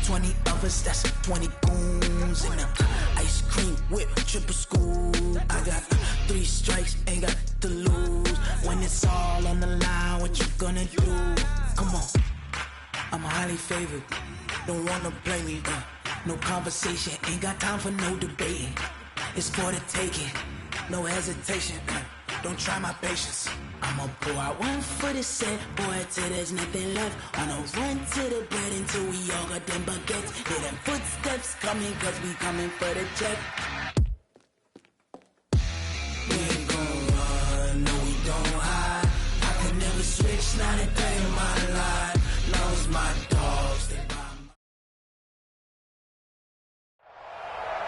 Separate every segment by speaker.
Speaker 1: 20 of us, that's 20 goons. And ice cream whip, triple scoop. I got 3 strikes, ain't got to lose. When it's all on the line, what you gonna do? Come on, I'm highly favored. Don't wanna play me, no conversation, ain't got time for no debating. It's for the taking, no hesitation. Don't try my patience. I'ma pour out one for the set, boy, till there's nothing left. Wanna run to the bread until we all got them baguettes. Hear them footsteps coming, cause we coming for the check. We ain't gon' run, no we don't hide. I could never switch, not a day in my life. Lost my dogs, they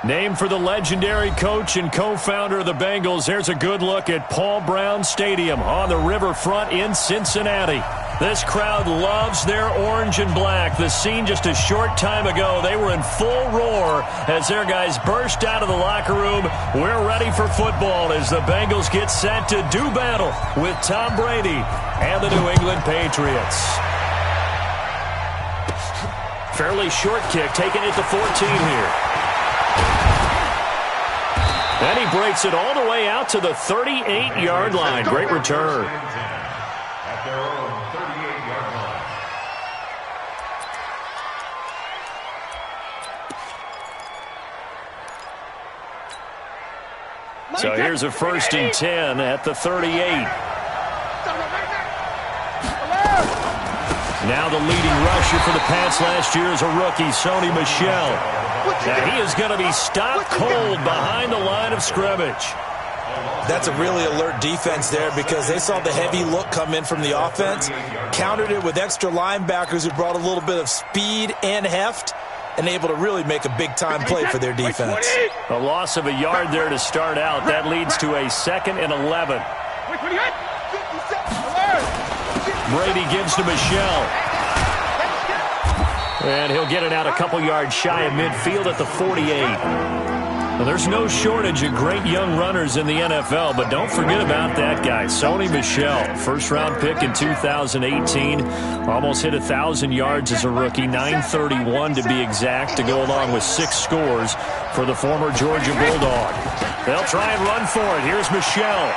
Speaker 2: Named for the legendary coach and co-founder of the Bengals, here's a good look at Paul Brown Stadium on the riverfront in Cincinnati. This crowd loves their orange and black. The scene just a short time ago, they were in full roar as their guys burst out of the locker room. We're ready for football as the Bengals get set to do battle with Tom Brady and the New England Patriots. Fairly short kick, taking it to 14 here. And he breaks it all the way out to the 38-yard line. Great return.
Speaker 3: At their own 38-yard line.
Speaker 2: So here's a 1st and 10 at the 38. Now the leading rusher for the Pats last year is a rookie, Sony Michel. Now he is going to be stopped cold behind the line of scrimmage.
Speaker 4: That's a really alert defense there because they saw the heavy look come in from the offense, countered it with extra linebackers who brought a little bit of speed and heft, and able to really make a big-time play for their defense.
Speaker 2: A loss of a yard there to start out. That leads to a 2nd and 11. Brady gives to Michel. And he'll get it out a couple yards shy of midfield at the 48. Well, there's no shortage of great young runners in the NFL, but don't forget about that guy, Sony Michel. First-round pick in 2018. Almost hit 1,000 yards as a rookie, 931 to be exact, to go along with 6 scores for the former Georgia Bulldog. They'll try and run for it. Here's Michel.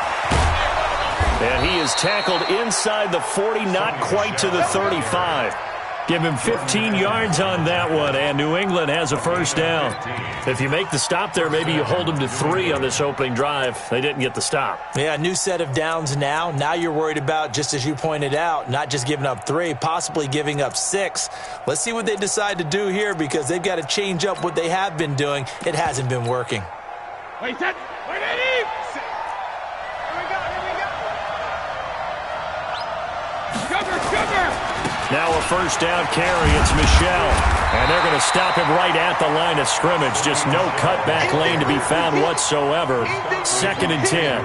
Speaker 2: And he is tackled inside the 40, not quite to the 35. Give him 15 yards on that one, and New England has a first down. If you make the stop there, maybe you hold them to 3 on this opening drive. They didn't get the stop.
Speaker 4: Yeah, new set of downs now. Now you're worried about, just as you pointed out, not just giving up 3, possibly giving up 6. Let's see what they decide to do here because they've got to change up what they have been doing. It hasn't been working.
Speaker 5: Wait, set. Wait, Eddie.
Speaker 2: Now a first down carry. It's Michel. And they're going to stop him right at the line of scrimmage. Just no cutback lane to be found whatsoever. 2nd and 10.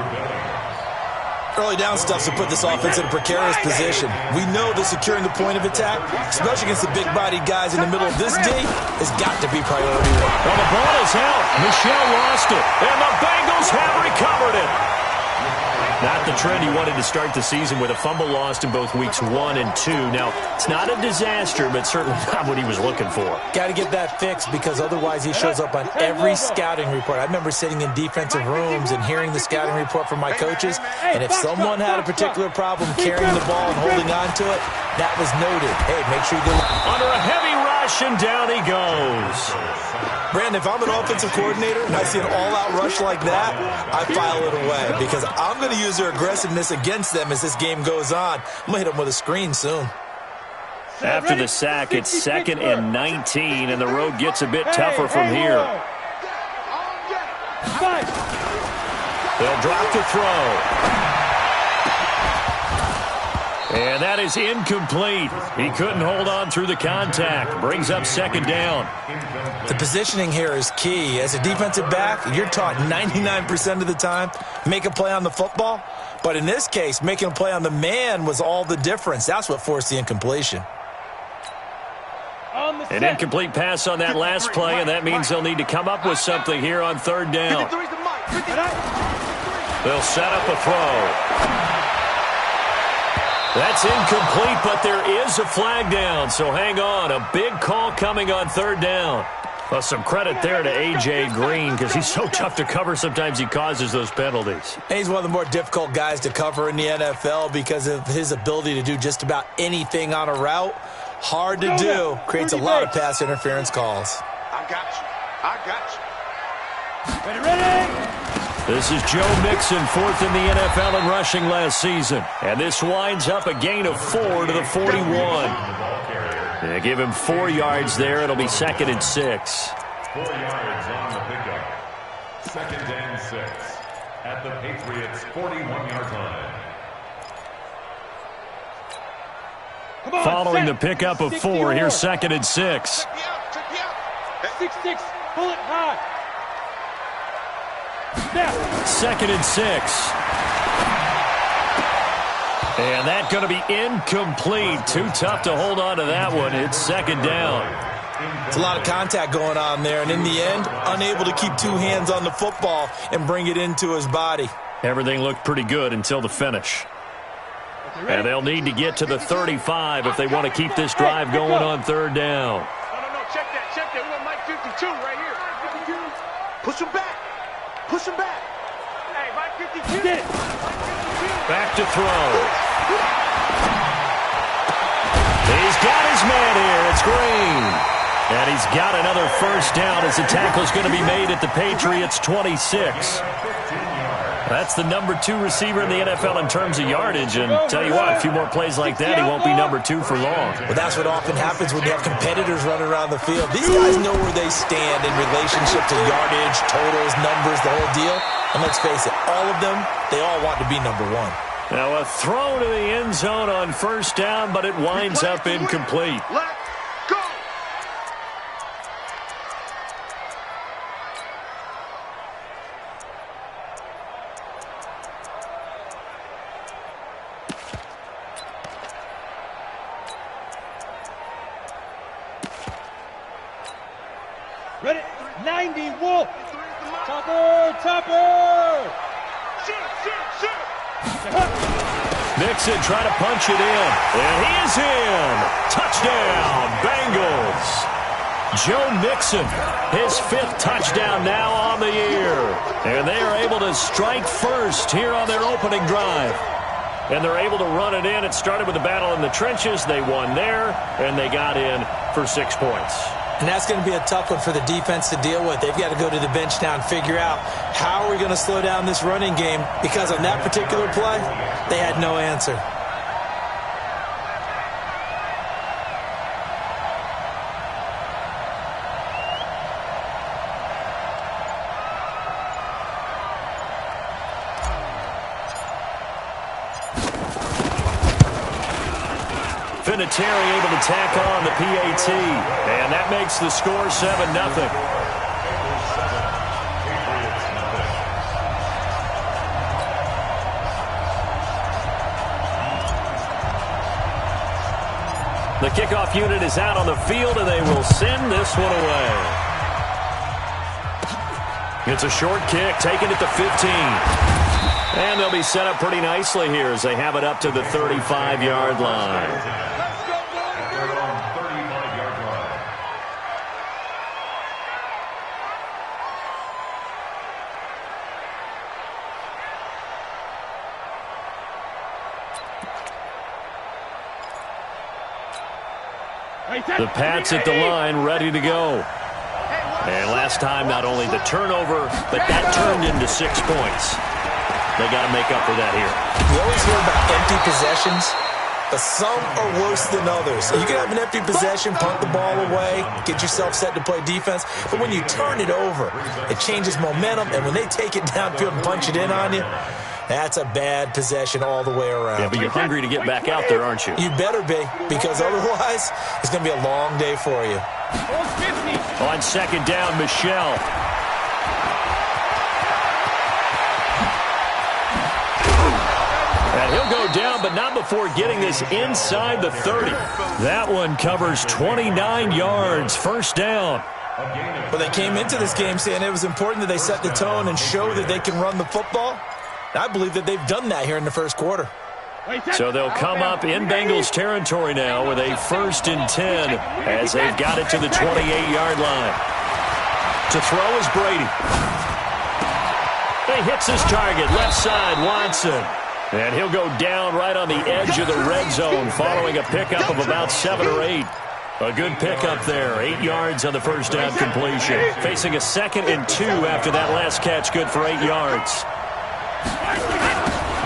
Speaker 4: Early down stuff to put this offense in a precarious position. We know that securing the point of attack, especially against the big-bodied guys in the middle of this D, has got to be priority 1.
Speaker 2: Well, the ball is out. Michel lost it. And the Bengals have recovered it. Not the trend he wanted to start the season with a fumble lost in both weeks 1 and 2. Now, it's not a disaster, but certainly not what he was looking for.
Speaker 4: Got to get that fixed because otherwise he shows up on every scouting report. I remember sitting in defensive rooms and hearing the scouting report from my coaches, and if someone had a particular problem carrying the ball and holding on to it, that was noted. Hey, make sure you go
Speaker 2: under a heavy rush, and down he goes.
Speaker 4: Brandon, if I'm an offensive coordinator and I see an all-out rush like that, I file it away because I'm going to use their aggressiveness against them as this game goes on. I'm going to hit them with a screen soon.
Speaker 2: After the sack, it's 2nd and 19, and the road gets a bit tougher from here. They'll drop the throw. And that is incomplete. He couldn't hold on through the contact. Brings up 2nd down.
Speaker 4: The positioning here is key. As a defensive back, you're taught 99% of the time, make a play on the football. But in this case, making a play on the man was all the difference. That's what forced the incompletion.
Speaker 2: An incomplete pass on that last play, and that means they'll need to come up with something here on 3rd down. They'll set up a throw. That's incomplete, but there is a flag down, so hang on. A big call coming on third down. Well, some credit there to A.J. Green because he's so tough to cover. Sometimes he causes those penalties.
Speaker 4: He's one of the more difficult guys to cover in the NFL because of his ability to do just about anything on a route. Hard to do. Creates a lot of pass interference calls.
Speaker 3: I got you.
Speaker 5: Ready?
Speaker 2: This is Joe Mixon, fourth in the NFL in rushing last season. And this winds up a gain of 4 to the 41. They give him 4 yards there. It'll be 2nd and 6.
Speaker 3: 4 yards on the pickup. 2nd and 6 at the Patriots' 41-yard line.
Speaker 2: Following the pickup of 4, here's 2nd and 6.
Speaker 5: 6-6, pull it high.
Speaker 2: 2nd and 6. And that's going to be incomplete. Too tough to hold on to that one. It's 2nd down.
Speaker 4: It's a lot of contact going on there, and in the end, unable to keep 2 hands on the football and bring it into his body.
Speaker 2: Everything looked pretty good until the finish. And they'll need to get to the 35 if they want to keep this drive going on third down.
Speaker 3: No, check that. We want Mike 52 right here. Push him back. Hey, Mike 52.
Speaker 2: Back to throw. He's got his man here. It's Green. And he's got another first down as the tackle's going to be made at the Patriots' 26. That's the number 2 receiver in the NFL in terms of yardage. And tell you what, a few more plays like that, he won't be number 2 for long.
Speaker 4: Well, that's what often happens when you have competitors running around the field. These guys know where they stand in relationship to yardage, totals, numbers, the whole deal. And let's face it, all of them, they all want to be number 1.
Speaker 2: Now a throw to the end zone on first down, but it winds up incomplete.
Speaker 3: Let's go.
Speaker 5: Ready? 90, Wolf. Topper.
Speaker 3: Shoot.
Speaker 2: Mixon trying to punch it in. And he is in. Touchdown, Bengals. Joe Mixon, his 5th touchdown now on the year. And they are able to strike first here on their opening drive. And they're able to run it in. It started with a battle in the trenches. They won there, and they got in for 6 points.
Speaker 4: And that's going to be a tough one for the defense to deal with. They've got to go to the bench now and figure out how are we going to slow down this running game, because on that particular play, they had no answer.
Speaker 2: Vinatieri able to tack on the PAT, and that makes the score 7-0. The kickoff unit is out on the field, and they will send this one away. It's a short kick, taken at the 15. And they'll be set up pretty nicely here as they have it up to the 35-yard line. The Pats at the line, ready to go. And last time, not only the turnover, but that turned into 6 points. They got to make up for that here.
Speaker 4: We always hear about empty possessions, but some are worse than others. You can have an empty possession, punt the ball away, get yourself set to play defense, but when you turn it over, it changes momentum, and when they take it downfield and punch it in on you, that's a bad possession all the way around.
Speaker 2: Yeah, but you're hungry to get back out there, aren't you?
Speaker 4: You better be, because otherwise, it's going to be a long day for you.
Speaker 2: On second down, Michelle. And he'll go down, but not before getting this inside the 30. That one covers 29 yards, first down.
Speaker 4: Well, they came into this game saying it was important that they set the tone and show that they can run the football. I believe that they've done that here in the first quarter.
Speaker 2: So they'll come up in Bengals territory now with a 1st and 10 as they've got it to the 28-yard line. To throw is Brady. He hits his target, left side, Watson. And he'll go down right on the edge of the red zone following a pickup of about 7 or 8. A good pickup there, 8 yards on the first down completion. Facing a 2nd and 2 after that last catch, good for 8 yards.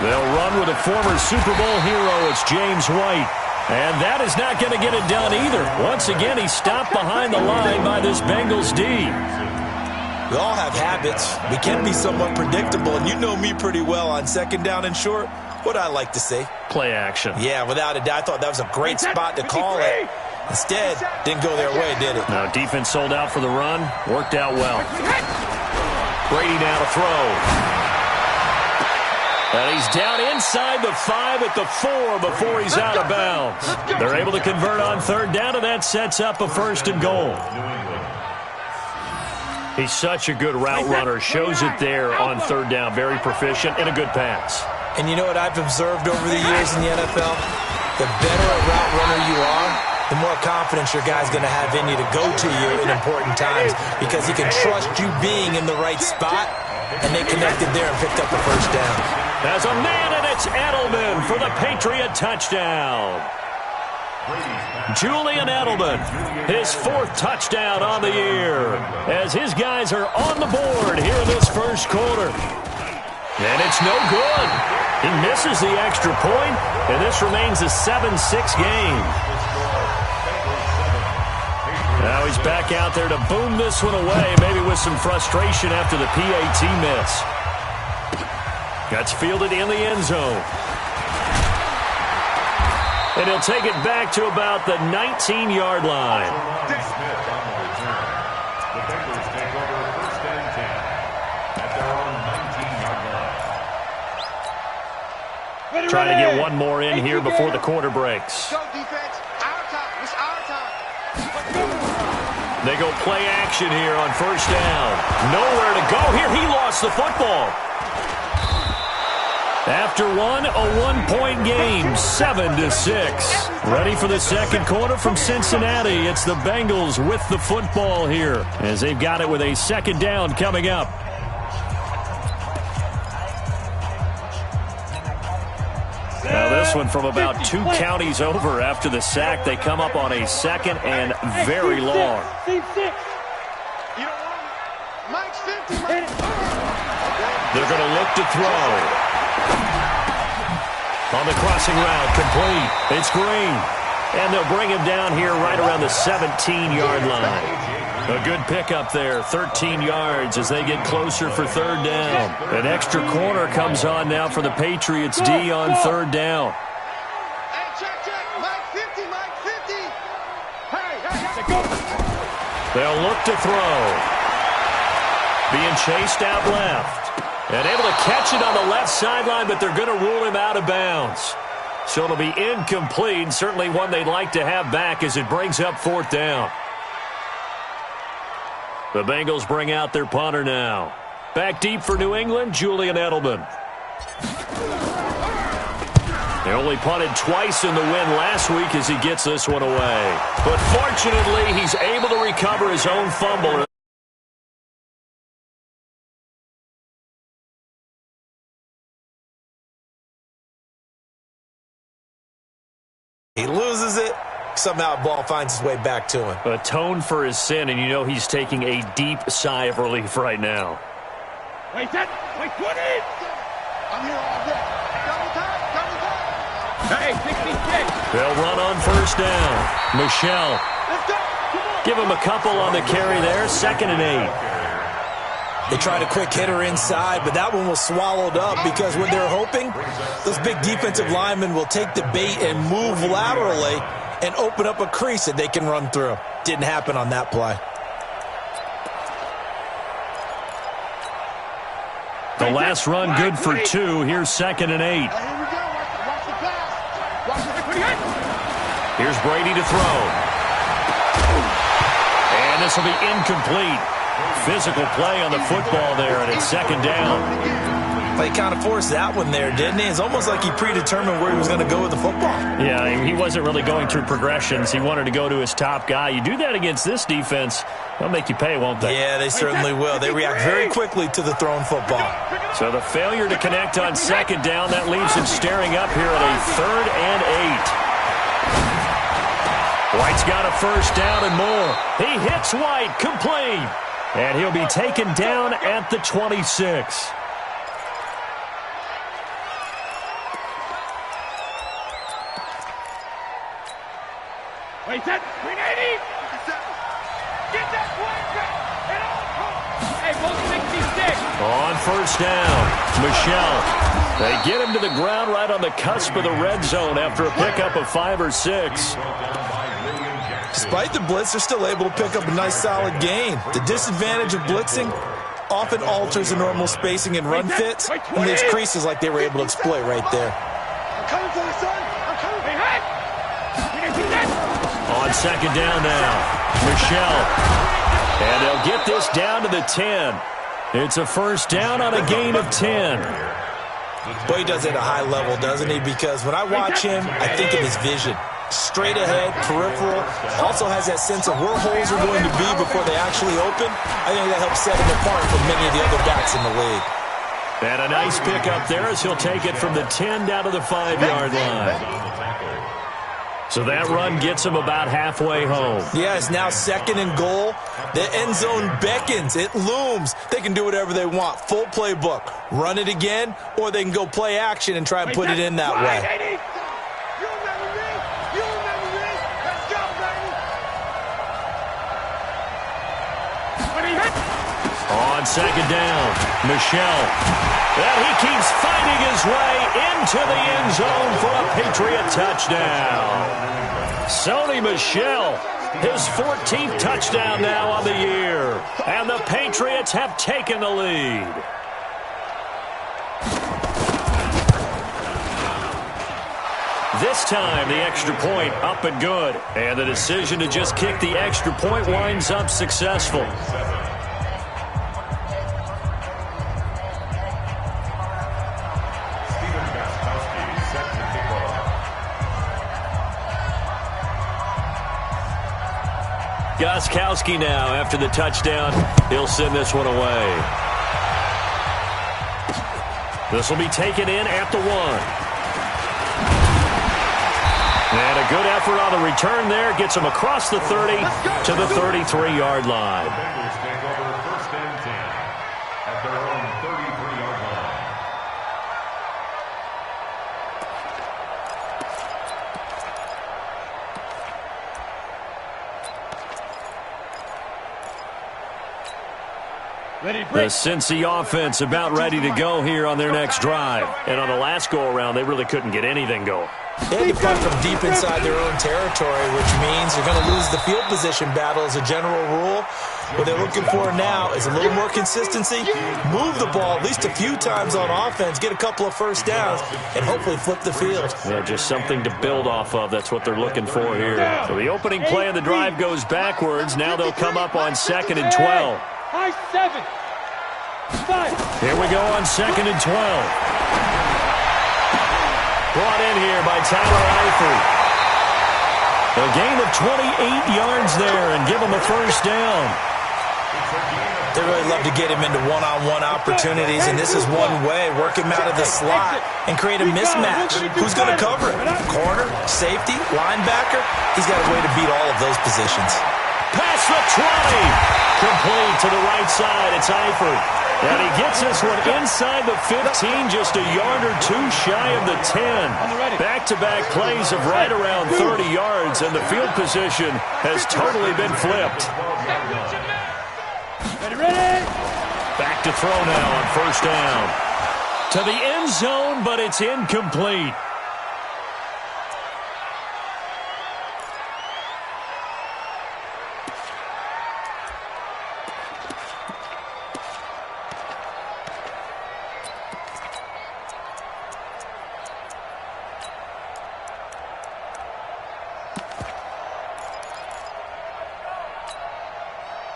Speaker 2: They'll run with a former Super Bowl hero. It's James White. And that is not going to get it done either. Once again, he's stopped behind the line by this Bengals D.
Speaker 4: We all have habits. We can be somewhat predictable, and you know me pretty well on 2nd down and short. What I like to say?
Speaker 2: Play action.
Speaker 4: Yeah, without a doubt. I thought that was a great spot to call it. Instead, didn't go their way, did it?
Speaker 2: Now, defense sold out for the run. Worked out well. Brady now to throw. And he's down inside the 5 at the 4 before he's out of bounds. They're able to convert on 3rd down, and that sets up a 1st and goal. He's such a good route runner. Shows it there on 3rd down. Very proficient and a good pass.
Speaker 4: And you know what I've observed over the years in the NFL? The better a route runner you are, the more confidence your guy's going to have in you to go to you in important times because he can trust you being in the right spot, and they connected there and picked up the 1st down.
Speaker 2: There's a man, and it's Edelman for the Patriot touchdown. Julian Edelman, his 4th touchdown on the year, as his guys are on the board here in this first quarter. And it's no good. He misses the extra point, and this remains a 7-6 game. Now he's back out there to boom this one away, maybe with some frustration after the PAT miss. That's fielded in the end zone. And he'll take it back to about the 19-yard line.
Speaker 3: The Bengals take over 1st and 10 at their own 19-yard line.
Speaker 2: Trying to get one more in here before the quarter breaks.
Speaker 6: Go defense. Our time. It's our time.
Speaker 2: They go play action here on 1st down. Nowhere to go here. He lost the football. After one, a 1-point game, 7-6. Ready for the 2nd quarter from Cincinnati. It's the Bengals with the football here as they've got it with a 2nd down coming up. Now this one from about 2 counties over after the sack. They come up on a 2nd and very long. They're going to look to throw. On the crossing route, complete. It's Green. And they'll bring him down here right around the 17-yard line. A good pickup there, 13 yards as they get closer for 3rd down. An extra corner comes on now for the Patriots D on 3rd down. They'll look to throw. Being chased out left. And able to catch it on the left sideline, but they're going to rule him out of bounds. So it'll be incomplete, certainly one they'd like to have back as it brings up 4th down. The Bengals bring out their punter now. Back deep for New England, Julian Edelman. They only punted twice in the win last week as he gets this one away. But fortunately, he's able to recover his own fumble.
Speaker 4: He loses it. Somehow ball finds its way back to him.
Speaker 2: Atone for his sin, and you know he's taking a deep sigh of relief right now.
Speaker 5: Wait, put it!
Speaker 6: I'm here all day. Double time.
Speaker 5: Hey, 66.
Speaker 2: They'll run on 1st down. Michelle.
Speaker 6: Let's go. Come on.
Speaker 2: Give him a couple on the carry there. 2nd and 8.
Speaker 4: They tried a quick hitter inside, but that one was swallowed up because what they're hoping, those big defensive linemen will take the bait and move laterally and open up a crease that they can run through. Didn't happen on that play.
Speaker 2: The last run good for 2. Here's 2nd and 8.
Speaker 6: Here we go. Watch the pass. Watch the
Speaker 2: Here's Brady to throw. And this will be incomplete. Physical play on the football there, and it's 2nd down.
Speaker 4: Well, he kind of forced that one there, didn't he? It's almost like he predetermined where he was going to go with the football.
Speaker 2: Yeah, he wasn't really going through progressions. He wanted to go to his top guy. You do that against this defense, they'll make you pay, won't they?
Speaker 4: Yeah, they certainly will. They react very quickly to the thrown football.
Speaker 2: So the failure to connect on second down, that leaves him staring up here at a 3rd and 8. White's got a first down and more. He hits White, complete. And he'll be taken down at the 26.
Speaker 5: Wait, that 380. Get that point back at all costs. Hey, both 66.
Speaker 2: On first down, Michel. They get him to the ground right on the cusp of the red zone after a pickup of 5 or 6.
Speaker 4: Despite the blitz, they're still able to pick up a nice, solid gain. The disadvantage of blitzing often alters the normal spacing and run fits, and leaves creases like they were able to exploit right there.
Speaker 6: I'm coming for you, son. I'm coming.
Speaker 5: Hey, hey.
Speaker 2: On second down now, Michel. And they'll get this down to the 10. It's a first down on a gain of 10.
Speaker 4: Boy, he does it at a high level, doesn't he? Because when I watch him, I think of his vision. Straight ahead, peripheral, also has that sense of where holes are going to be before they actually open. I think that helps set him apart from many of the other backs in the league.
Speaker 2: And a nice pickup there as he'll take it from the 10 down to the 5-yard line. So that run gets him about halfway home.
Speaker 4: Yeah, it's now 2nd and goal. The end zone beckons. It looms. They can do whatever they want. Full playbook. Run it again, or they can go play action and try and put it in that way.
Speaker 2: On second down, Michel. And he keeps fighting his way into the end zone for a Patriot touchdown. Sony Michel, his 14th touchdown now on the year. And the Patriots have taken the lead. This time, the extra point up and good. And the decision to just kick the extra point winds up successful. Gostkowski now after the touchdown. He'll send this one away. This will be taken in at the 1. And a good effort on the return there. Gets him across the 30 to the 33-yard line.
Speaker 3: Bengals take over 1st and 10 at their own 33-yard line.
Speaker 2: The Cincy offense about ready to go here on their next drive. And on the last go-around, they really couldn't get anything going.
Speaker 4: They had to punt from deep inside their own territory, which means they're going to lose the field position battle as a general rule. What they're looking for now is a little more consistency, move the ball at least a few times on offense, get a couple of first downs, and hopefully flip the field.
Speaker 2: Yeah, just something to build off of. That's what they're looking for here. So the opening play of the drive goes backwards. Now they'll come up on 2nd and 12.
Speaker 5: High 7. 5.
Speaker 2: Here we go on 2nd and 12. Brought in here by Tyler Eifert. A gain of 28 yards there and give him a first down.
Speaker 4: They really love to get him into one-on-one opportunities, and this is one way. Work him out of the slot and create a mismatch. Who's going to cover it? Corner, safety, linebacker? He's got a way to beat all of those positions.
Speaker 2: Past the 20. Complete to the right side. It's Eifert. And he gets this one inside the 15, just a yard or two shy of the 10. Back-to-back plays of right around 30 yards, and the field position has totally been flipped.
Speaker 5: Ready?
Speaker 2: Back to throw now on first down. To the end zone, but it's incomplete.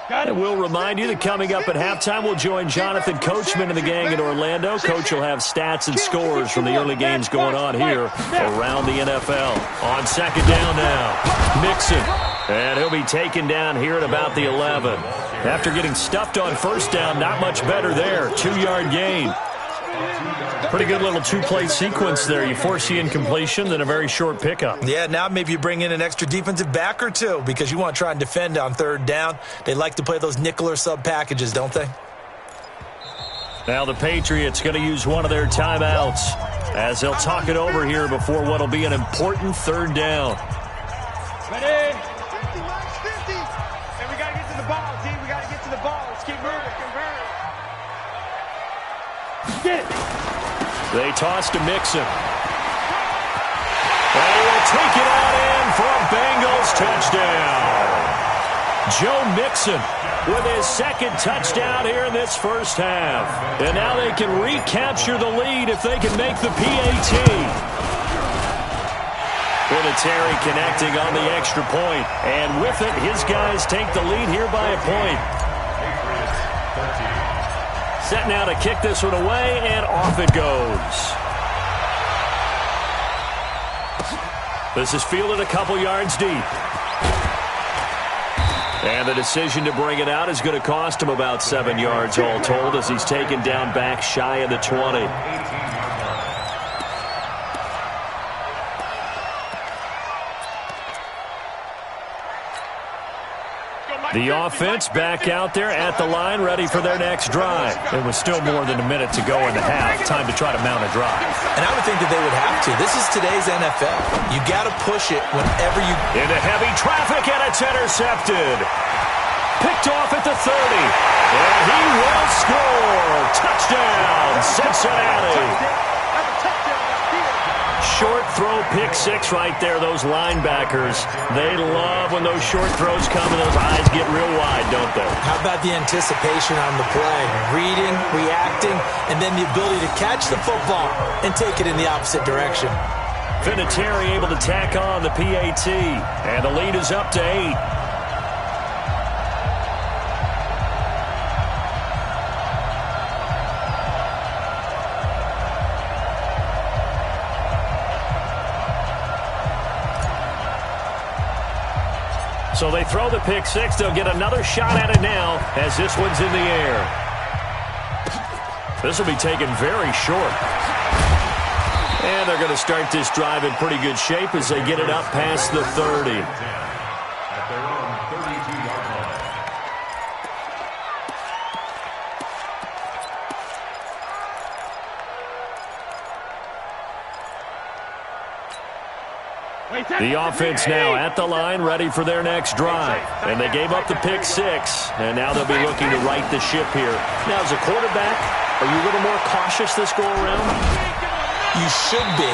Speaker 2: And we'll remind you that coming up at halftime, we'll join Jonathan Coachman and the gang in Orlando. Coach will have stats and scores from the early games going on here around the NFL. On second down now, Mixon. And he'll be taken down here at about the 11. After getting stuffed on first down, not much better there. 2-yard gain. Pretty good little two-play sequence there. You force the incompletion, then a very short pickup.
Speaker 4: Yeah, now maybe you bring in an extra defensive back or two because you want to try and defend on third down. They like to play those nickel or sub packages, don't they?
Speaker 2: Now the Patriots going to use one of their timeouts as they'll talk it over here before what will be an important third down.
Speaker 5: Ready? 50, Max, 50. And we got to get to the ball, D. We got to get to the ball. Let's keep moving. Get it.
Speaker 2: They toss to Mixon. They will take it out in for a Bengals touchdown. Joe Mixon with his second touchdown here in this first half. And now they can recapture the lead if they can make the PAT. Terry connecting on the extra point. And with it, his guys take the lead here by a point. Set now to kick this one away, and off it goes. This is fielded a couple yards deep. And the decision to bring it out is going to cost him about 7 yards all told as he's taken down back shy of the 20. The offense back out there at the line, ready for their next drive. It was still more than a minute to go in the half. Time to try to mount a drive.
Speaker 4: And I would think that they would have to. This is today's NFL. You got to push it whenever you...
Speaker 2: Into heavy traffic, and it's intercepted. Picked off at the 30. And he will score. Touchdown, Cincinnati. Short throw, pick six right there. Those linebackers, they love when those short throws come and those eyes get real wide, don't they?
Speaker 4: How about the anticipation on the play? Reading, reacting, and then the ability to catch the football and take it in the opposite direction.
Speaker 2: Vinatieri able to tack on the PAT, and the lead is up to 8. So they throw the pick six. They'll get another shot at it now as this one's in the air. This will be taken very short. And they're going to start this drive in pretty good shape as they get it up past the 30.
Speaker 3: At their own 32-yard line.
Speaker 2: The offense now at the line, ready for their next drive. And they gave up the pick six, and now they'll be looking to right the ship here. Now, as a quarterback, are you a little more cautious this go-around?
Speaker 4: You should be,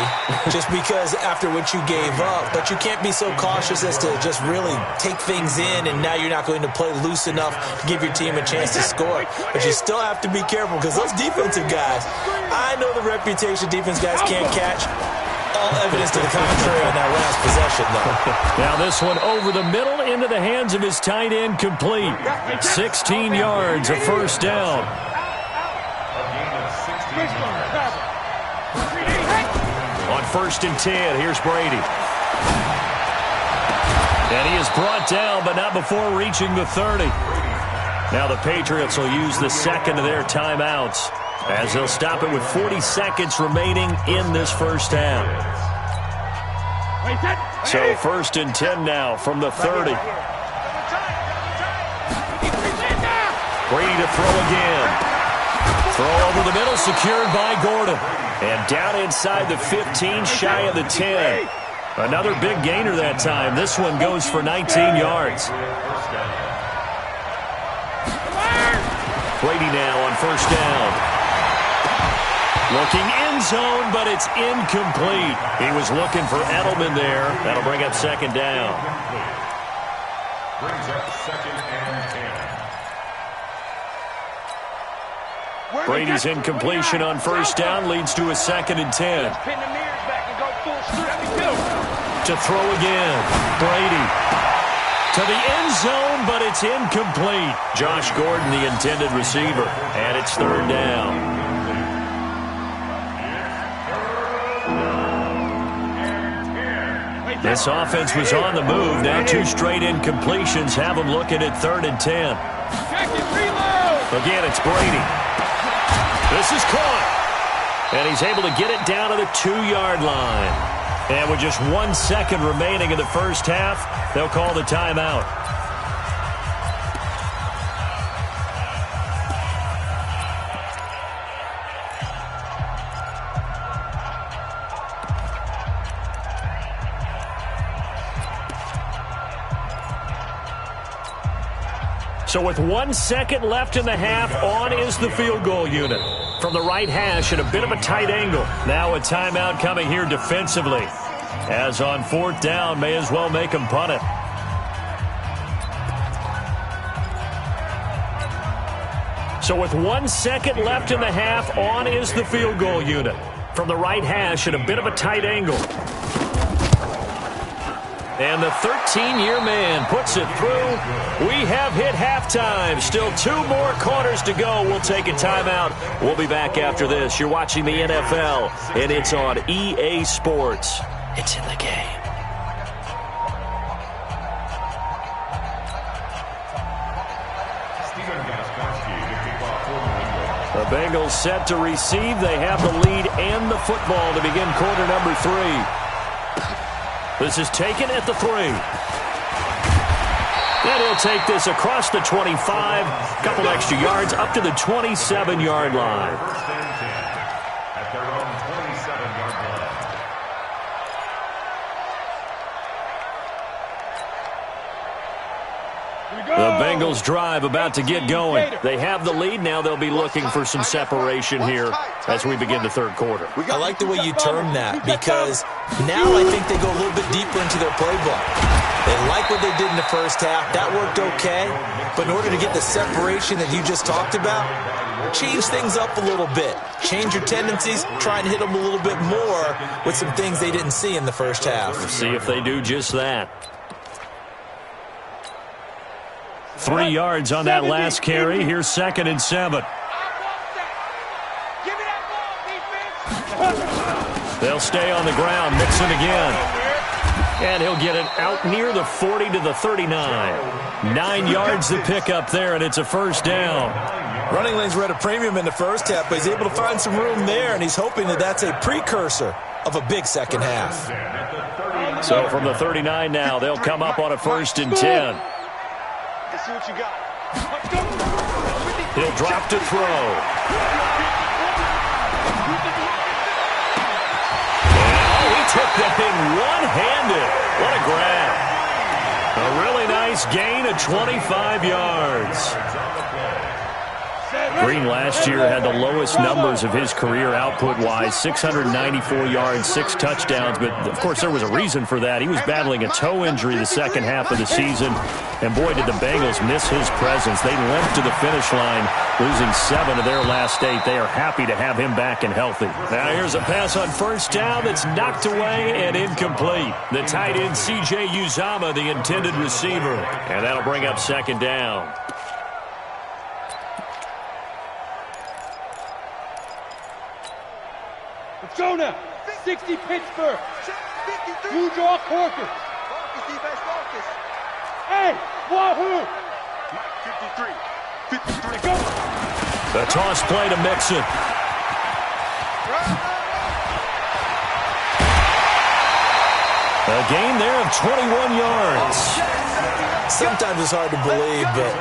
Speaker 4: just because after what you gave up. But you can't be so cautious as to just really take things in, and now you're not going to play loose enough to give your team a chance to score. But you still have to be careful because those defensive guys, I know the reputation defense guys can't catch. All evidence to the contrary on that last possession, though.
Speaker 2: Now this one over the middle into the hands of his tight end, complete. 16 yards, a first down. On 1st and 10, here's Brady. And he is brought down, but not before reaching the 30. Now the Patriots will use the second of their timeouts as they'll stop it with 40 seconds remaining in this first half. So 1st and 10 now from the 30. Brady to throw again. Throw over the middle, secured by Gordon. And down inside the 15, shy of the 10. Another big gainer that time. This one goes for 19 yards. Brady now on 1st down. Looking end zone, but it's incomplete. He was looking for Edelman there. That'll bring up 2nd down.
Speaker 3: Brings up 2nd and 10.
Speaker 2: Brady's incompletion on 1st down leads to a 2nd and 10. To throw again. Brady to the end zone, but it's incomplete. Josh Gordon, the intended receiver, and it's third down. This offense was on the move. Now 2 straight incompletions have them looking at 3rd and 10. Again, it's Brady. This is caught. And he's able to get it down to the 2-yard line. And with just 1 second remaining in the first half, they'll call the timeout. So with 1 second left in the half, on is the field goal unit. From the right hash at a bit of a tight angle. Now a timeout coming here defensively. As on 4th down, may as well make him punt it. So with 1 second left in the half, on is the field goal unit. From the right hash at a bit of a tight angle. And the 13-year man puts it through. We have hit halftime. Still 2 more quarters to go. We'll take a timeout. We'll be back after this. You're watching the NFL, and it's on EA Sports. It's in the game. The Bengals set to receive. They have the lead and the football to begin quarter number 3. This is taken at the 3. And he'll take this across the 25. Couple extra yards up to the 27-yard line.
Speaker 3: First and 10 at their own 27-yard line.
Speaker 2: The Bengals drive about to get going. They have the lead. Now they'll be looking for some separation here as we begin the 3rd quarter.
Speaker 4: I like the way you term that, because now I think they go a little bit deeper into their playbook. They like what they did in the first half. That worked okay. But in order to get the separation that you just talked about, change things up a little bit. Change your tendencies. Try and hit them a little bit more with some things they didn't see in the first half.
Speaker 2: We'll see if they do just that. 3 yards on that last carry. Here's 2nd and 7. They'll stay on the ground. Mixon again. And he'll get it out near the 40 to the 39. 9 yards to pick up there, and it's a first down.
Speaker 4: Running lanes were at a premium in the first half, but he's able to find some room there, and he's hoping that that's a precursor of a big second half.
Speaker 2: So from the 39 now, they'll come up on a 1st and 10.
Speaker 6: Let's see what you got.
Speaker 2: He'll drop to throw. And he took that thing one-handed. What a grab. A really nice gain of 25 yards. Green last year had the lowest numbers of his career output-wise, 694 yards, 6 touchdowns. But, of course, there was a reason for that. He was battling a toe injury the second half of the season. And, boy, did the Bengals miss his presence. They limped to the finish line, losing 7 of their last 8. They are happy to have him back and healthy. Now here's a pass on first down that's knocked away and incomplete. The tight end, C.J. Uzomah, the intended receiver. And that'll bring up 2nd down.
Speaker 5: Jonah, 60 Pittsburgh. Blue Jaw Corkers. Hey, Wahoo. 53. Go.
Speaker 2: The toss play to Mixon. A gain there of 21 yards.
Speaker 4: Sometimes it's hard to believe, but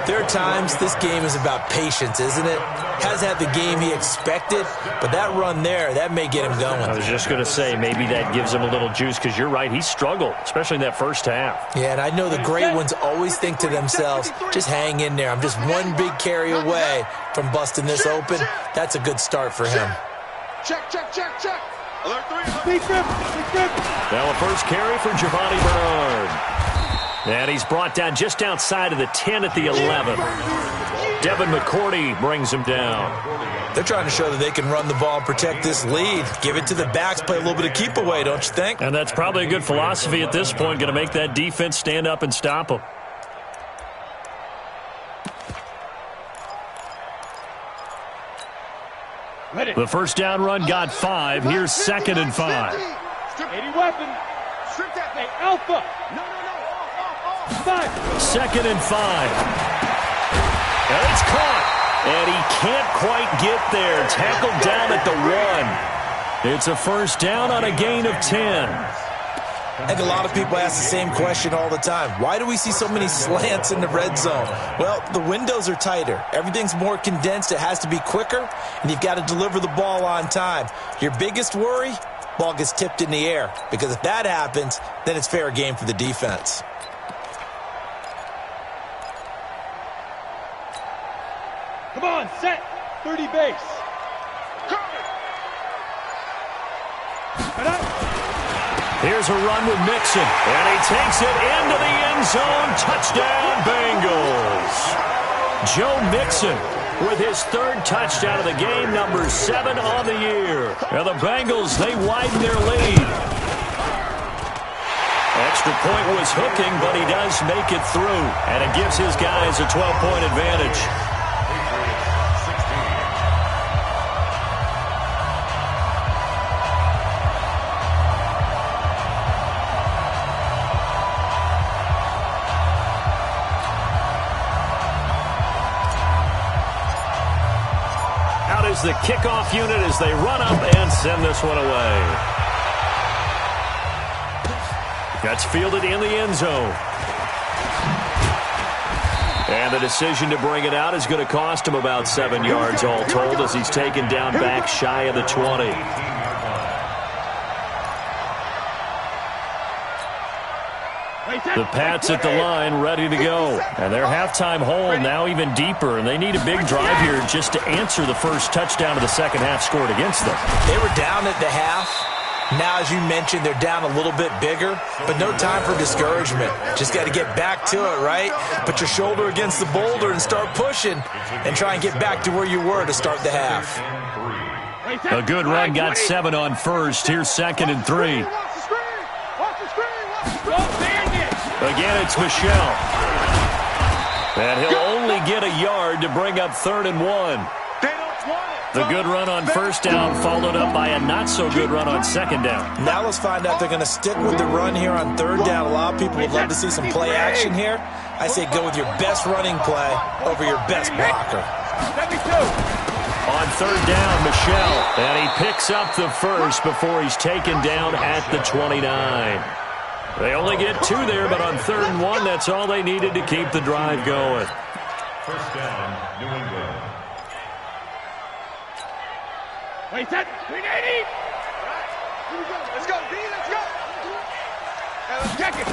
Speaker 4: there are times this game is about patience, isn't it? Has had the game he expected, but that run there, that may get him going.
Speaker 2: I was just going to say, maybe that gives him a little juice, because you're right, he struggled, especially in that first half.
Speaker 4: Yeah, and I know the great ones always think to themselves, just hang in there. I'm just one big carry away from busting this open. That's a good start for him.
Speaker 6: Check. Alert 3.
Speaker 5: Big grip.
Speaker 2: Now a first carry for Giovanni Bernard. And he's brought down just outside of the 10 at the 11. Devin McCourty brings him down.
Speaker 4: They're trying to show that they can run the ball and protect this lead. Give it to the backs, play a little bit of keep away, don't you think?
Speaker 2: And that's probably a good philosophy at this point, going to make that defense stand up and stop them. The first down run got 5. Here's 2nd and 5.
Speaker 5: 80 weapon. Strip that thing. Alpha. No.
Speaker 2: 2nd and 5. And it's caught. And he can't quite get there. Tackled down at the 1. It's a first down on a gain of 10.
Speaker 4: I think a lot of people ask the same question all the time. Why do we see so many slants in the red zone? Well, the windows are tighter. Everything's more condensed. It has to be quicker, and you've got to deliver the ball on time. Your biggest worry? Ball gets tipped in the air, because if that happens, then it's fair game for the defense.
Speaker 5: Come on, set. 30 base.
Speaker 2: Here's a run with Mixon, and he takes it into the end zone. Touchdown, Bengals. Joe Mixon with his 3rd touchdown of the game, number 7 on the year. And the Bengals, they widen their lead. Extra point was hooking, but he does make it through, and it gives his guys a 12-point advantage. The kickoff unit as they run up and send this one away. That's fielded in the end zone. And the decision to bring it out is going to cost him about 7 yards all told as he's taken down back shy of the 20. The Pats at the line ready to go. And their halftime hole now even deeper, and they need a big drive here just to answer the first touchdown of the second half scored against them.
Speaker 4: They were down at the half. Now, as you mentioned, they're down a little bit bigger, but no time for discouragement. Just got to get back to it, right? Put your shoulder against the boulder and start pushing and try and get back to where you were to start the half.
Speaker 2: A good run got 7 on first. Here's 2nd and 3. Again, it's Michel. And he'll only get a yard to bring up 3rd and 1. The good run on first down followed up by a not-so-good run on 2nd down.
Speaker 4: Now let's find out if they're going to stick with the run here on 3rd down. A lot of people would love to see some play action here. I say go with your best running play over your best blocker.
Speaker 2: On 3rd down, Michel. And he picks up the first before he's taken down at the 29. They only get 2 there, but on 3rd and 1, that's all they needed to keep the drive going.
Speaker 3: First down, New England.
Speaker 5: Wait, set. 380. Here we go. Let's go, B. Let's go. Now let's check it.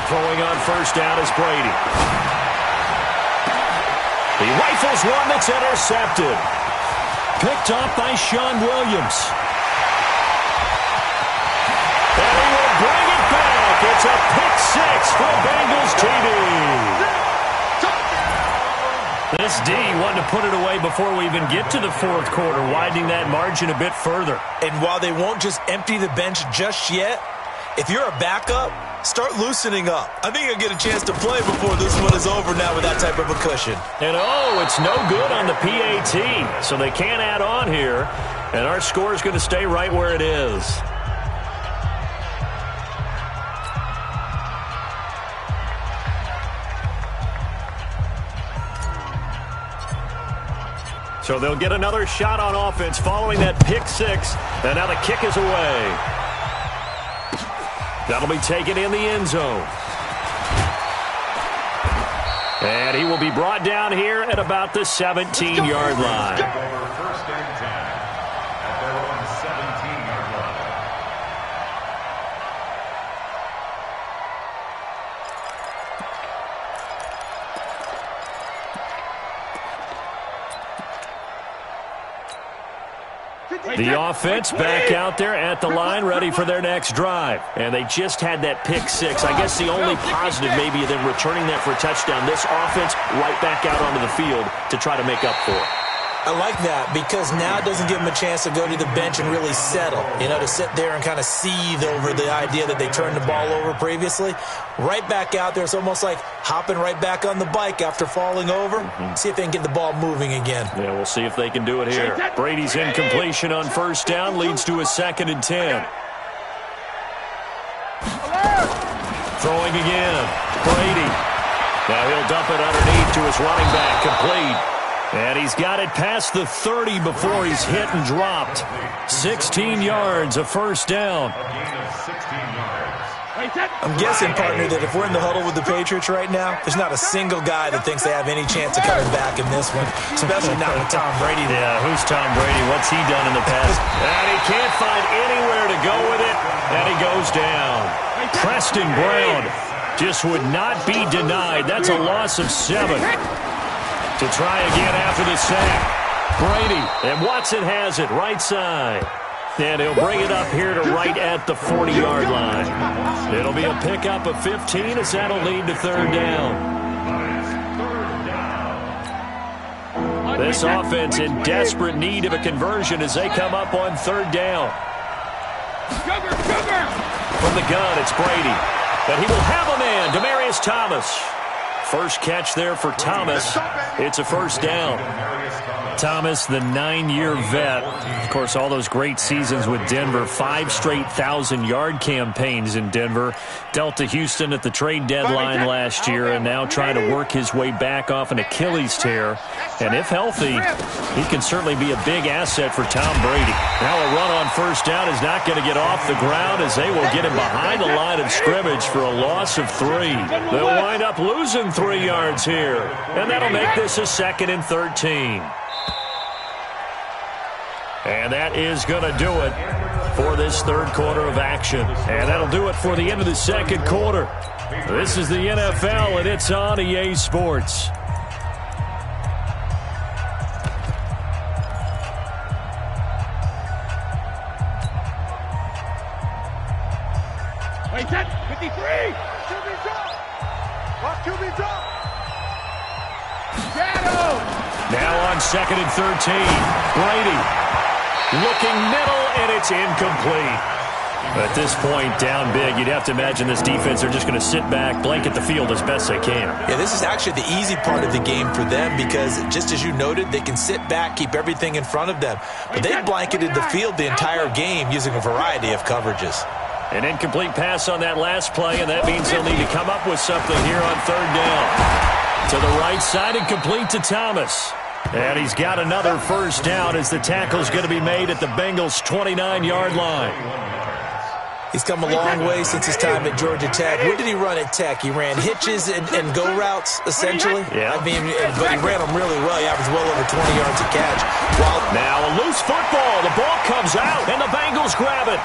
Speaker 2: Throwing on first down is Brady. He rifles one that's intercepted. Picked off by Sean Williams. And he will bring it back. It's a pick 6 for Bengals TD. This D wanted to put it away before we even get to the 4th quarter, widening that margin a bit further.
Speaker 4: And while they won't just empty the bench just yet, if you're a backup, start loosening up. I think you'll get a chance to play before this one is over now with that type of a cushion.
Speaker 2: And oh, it's no good on the PAT, so they can't add on here, and our score is going to stay right where it is. So they'll get another shot on offense following that pick 6. And now the kick is away. That'll be taken in the end zone. And he will be brought down here at about the 17-yard line.
Speaker 3: First and 10 at their own 17-yard line.
Speaker 2: The offense back out there at the line, ready for their next drive. And they just had that pick 6. I guess the only positive maybe of them returning that for a touchdown. This offense right back out onto the field to try to make up for it.
Speaker 4: I like that because now it doesn't give him a chance to go to the bench and really settle, to sit there and kind of seethe over the idea that they turned the ball over previously. Right back out there. It's almost like hopping right back on the bike after falling over. See if they can get the ball moving again.
Speaker 2: Yeah, we'll see if they can do it here. Brady's incompletion on first down leads to a 2nd and 10. Throwing again. Brady. Now he'll dump it underneath to his running back. Complete. And he's got it past the 30 before he's hit and dropped. 16 yards, a first down.
Speaker 4: I'm guessing, partner, that if we're in the huddle with the Patriots right now, there's not a single guy that thinks they have any chance of coming back in this one, especially not with Tom Brady.
Speaker 2: Yeah, who's Tom Brady? What's he done in the past? And he can't find anywhere to go with it, and he goes down. Preston Brown just would not be denied. That's a loss of 7. To try again after the sack. Brady, and Watson has it right side. And he'll bring it up here to right at the 40-yard line. It'll be a pickup of 15 as that'll lead to 3rd down. This offense in desperate need of a conversion as they come up on 3rd down. From the gun, it's Brady. But he will have a man, Demaryius Thomas. First catch there for Thomas. It's a first down. Thomas, the 9-year vet. Of course, all those great seasons with Denver. 5 straight 1,000-yard campaigns in Denver. Dealt to Houston at the trade deadline last year and now trying to work his way back off an Achilles tear. And if healthy, he can certainly be a big asset for Tom Brady. Now a run on first down is not going to get off the ground as they will get him behind the line of scrimmage for a loss of 3. They'll wind up losing 3 yards here. And that'll make this a 2nd and 13. And that is going to do it for this 3rd quarter of action. And that'll do it for the end of the 2nd quarter. This is the NFL, and it's on EA Sports.
Speaker 5: Wait, set, 53!
Speaker 6: QB drop! Watch QB drop!
Speaker 5: Shadow!
Speaker 2: Now on 2nd and 13, Brady. Looking middle, and it's incomplete. At this point, down big, you'd have to imagine this defense, they're just going to sit back, blanket the field as best they can.
Speaker 4: Yeah, this is actually the easy part of the game for them because, just as you noted, they can sit back, keep everything in front of them. But they blanketed the field the entire game using a variety of coverages.
Speaker 2: An incomplete pass on that last play, and that means they'll need to come up with something here on 3rd down. To the right side and complete to Thomas. And he's got another first down as the tackle's going to be made at the Bengals' 29-yard line.
Speaker 4: He's come a long way since his time at Georgia Tech. What did he run at Tech? He ran hitches and go routes, essentially.
Speaker 2: Yeah.
Speaker 4: I mean, but he ran them really well. He averaged well over 20 yards a catch.
Speaker 2: Now a loose football. The ball comes out, and the Bengals grab it.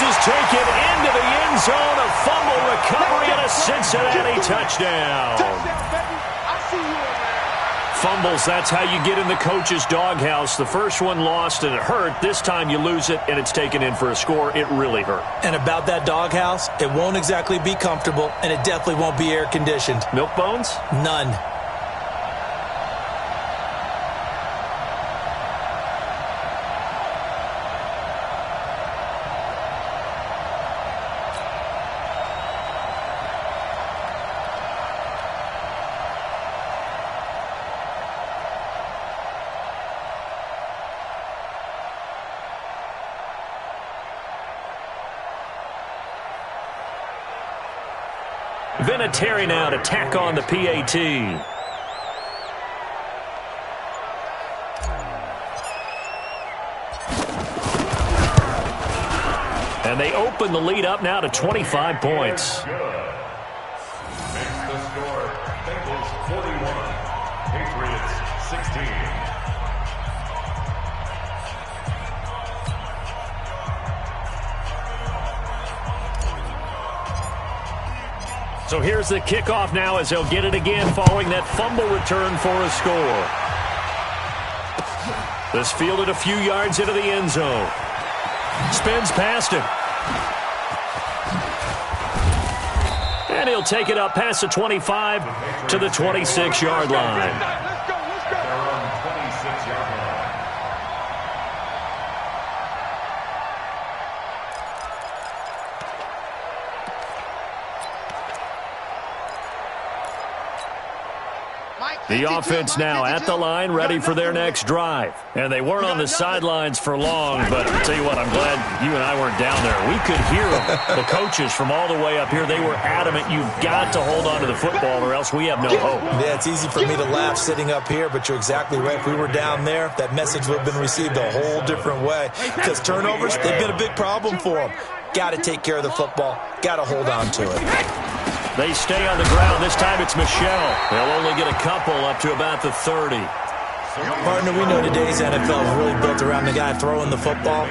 Speaker 2: Is taken into the end zone, a fumble recovery, and a Cincinnati touchdown. Fumbles, that's how you get in the coach's doghouse. The first one lost and it hurt. This time you lose it and it's taken in for a score. It really hurt.
Speaker 4: And about that doghouse, it won't exactly be comfortable, and it definitely won't be air-conditioned.
Speaker 2: Milk bones?
Speaker 4: None.
Speaker 2: Vinatieri now to tack on the PAT. And they open the lead up now to 25 points.
Speaker 3: Makes the score Bengals 41, Patriots 16.
Speaker 2: So here's the kickoff now as they'll get it again following that fumble return for a score. This fielded a few yards into the end zone. Spins past him. And he'll take it up past the 25 to the 26-yard line.
Speaker 3: Let's go. Their own 26-yard line.
Speaker 2: The offense now at the line, ready for their next drive. And they weren't on the sidelines for long, but I'll tell you what, I'm glad you and I weren't down there. We could hear them. The coaches from all the way up here, they were adamant, you've got to hold on to the football or else we have no hope.
Speaker 4: Yeah, it's easy for me to laugh sitting up here, but you're exactly right. If we were down there, that message would have been received a whole different way. Because turnovers, they've been a big problem for them. Got to take care of the football. Got to hold on to it.
Speaker 2: They stay on the ground. This time it's Michelle. They'll only get a couple up to about the 30.
Speaker 4: Partner, we know today's NFL is really built around the guy throwing the football.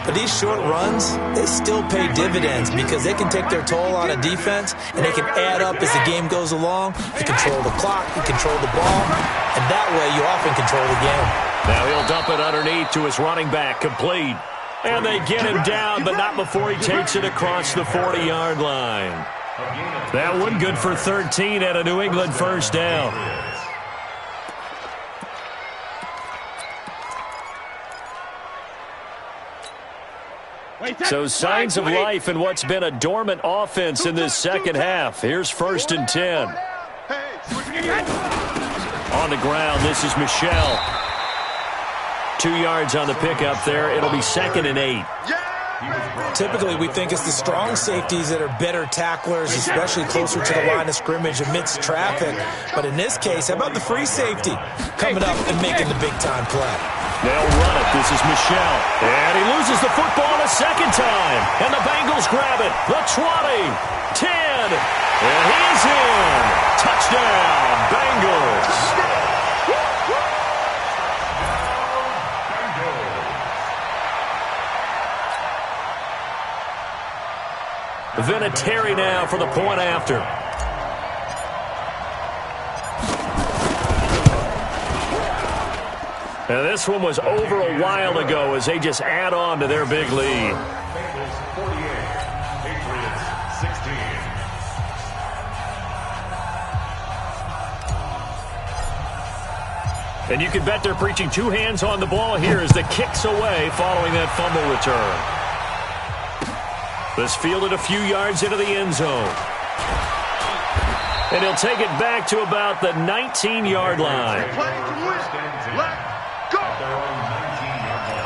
Speaker 4: But these short runs, they still pay dividends because they can take their toll on a defense and they can add up as the game goes along. You control the clock, you control the ball, and that way you often control the game.
Speaker 2: Now he'll dump it underneath to his running back, complete. And they get him down, but not before he takes it across the 40-yard line. That one good for 13 at a New England first down. So signs of life in what's been a dormant offense in this second half. Here's 1st and 10. On the ground, this is Michelle. 2 yards on the pickup there. It'll be 2nd and 8.
Speaker 4: Typically, we think it's the strong safeties that are better tacklers, especially closer to the line of scrimmage amidst traffic. But in this case, how about the free safety coming up and making the big-time play?
Speaker 2: They'll run it. This is Michelle. And he loses the football a second time. And the Bengals grab it. The 20, 10, and he's in. Touchdown, Bengals. Vinatieri now for the point after. And this one was over a while ago as they just add on to their big lead.
Speaker 3: Bengals 48, Patriots 16.
Speaker 2: And you can bet they're preaching 2 hands on the ball here as the kick's away following that fumble return. This fielded a few yards into the end zone. And he'll take it back to about the 19-yard line.
Speaker 3: Let's go. At their own 19-yard line.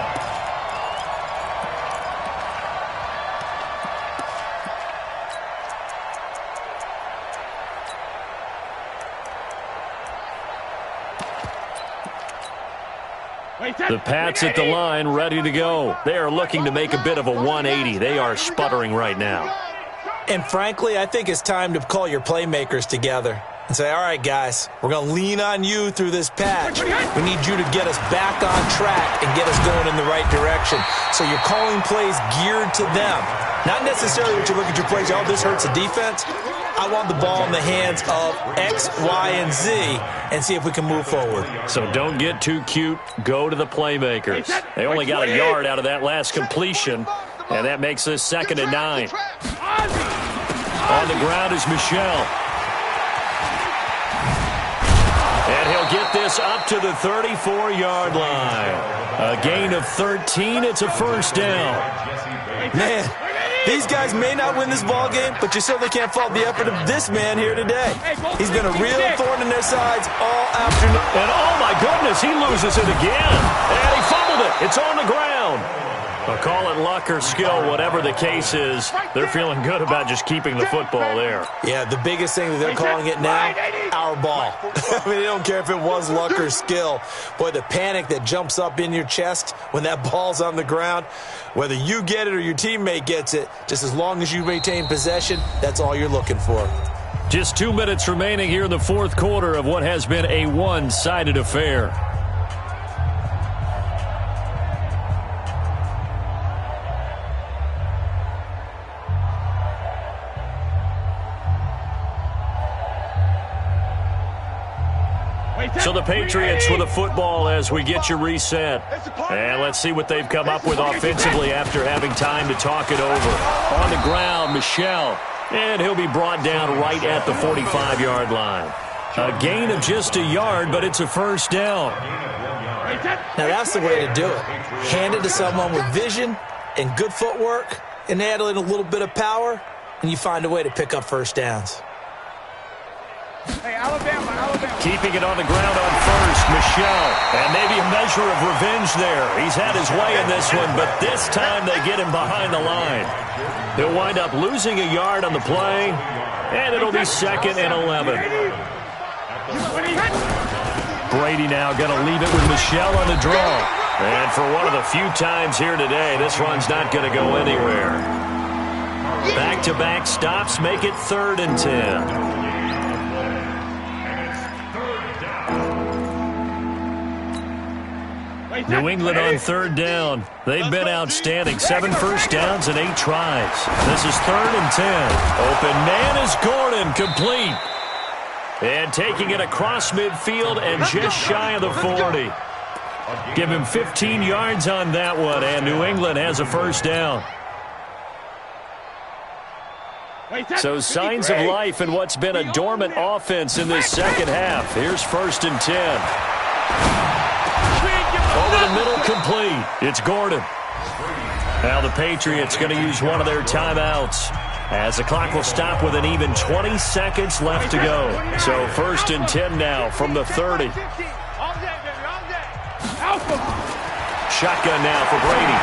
Speaker 2: The Pats at the line, ready to go. They are looking to make a bit of a 180. They are sputtering right now.
Speaker 4: And frankly, I think it's time to call your playmakers together and say, all right, guys, we're going to lean on you through this patch. We need you to get us back on track and get us going in the right direction. So you're calling plays geared to them. Not necessarily what you look at your plays, oh, this hurts the defense. I want the ball in the hands of X, Y, and Z and see if we can move forward.
Speaker 2: So don't get too cute. Go to the playmakers. They only got a yard out of that last completion, and that makes this 2nd and 9. On the ground is Michelle. And he'll get this up to the 34-yard line. A gain of 13. It's a first down.
Speaker 4: Man, these guys may not win this ball game, but you certainly can't fault the effort of this man here today. He's been a real thorn in their sides all afternoon.
Speaker 2: And oh my goodness, he loses it again. And he fumbled it. It's on the ground. But call it luck or skill, whatever the case is, they're feeling good about just keeping the football there.
Speaker 4: Yeah, the biggest thing that they're calling it now, our ball. I mean, they don't care if it was luck or skill. Boy, the panic that jumps up in your chest when that ball's on the ground, whether you get it or your teammate gets it, just as long as you maintain possession, that's all you're looking for.
Speaker 2: Just 2 minutes remaining here in the fourth quarter of what has been a one-sided affair. So the Patriots with the football as we get you reset. And let's see what they've come up with offensively after having time to talk it over. On the ground, Michelle. And he'll be brought down right at the 45-yard line. A gain of just a yard, but it's a first down.
Speaker 4: Now that's the way to do it. Hand it to someone with vision and good footwork, and add in a little bit of power, and you find a way to pick up first downs.
Speaker 5: Hey, Alabama.
Speaker 2: Keeping it on the ground on first, Michelle. And maybe a measure of revenge there. He's had his way in this one, but this time they get him behind the line. He'll wind up losing a yard on the play, and it'll be 2nd and 11. Brady now going to leave it with Michelle on the draw. And for one of the few times here today, this run's not going to go anywhere. Back-to-back stops make it 3rd and 10. New England on 3rd down. They've been outstanding. 7 first downs and 8 tries. This is 3rd and 10. Open man is Gordon, complete. And taking it across midfield and just shy of the 40. Give him 15 yards on that one, and New England has a first down. So signs of life in what's been a dormant offense in this second half. Here's 1st and 10. Over the middle, complete. It's Gordon. Now the Patriots going to use one of their timeouts, as the clock will stop with an even 20 seconds left to go. So 1st and 10 now from the 30. Shotgun now for Brady.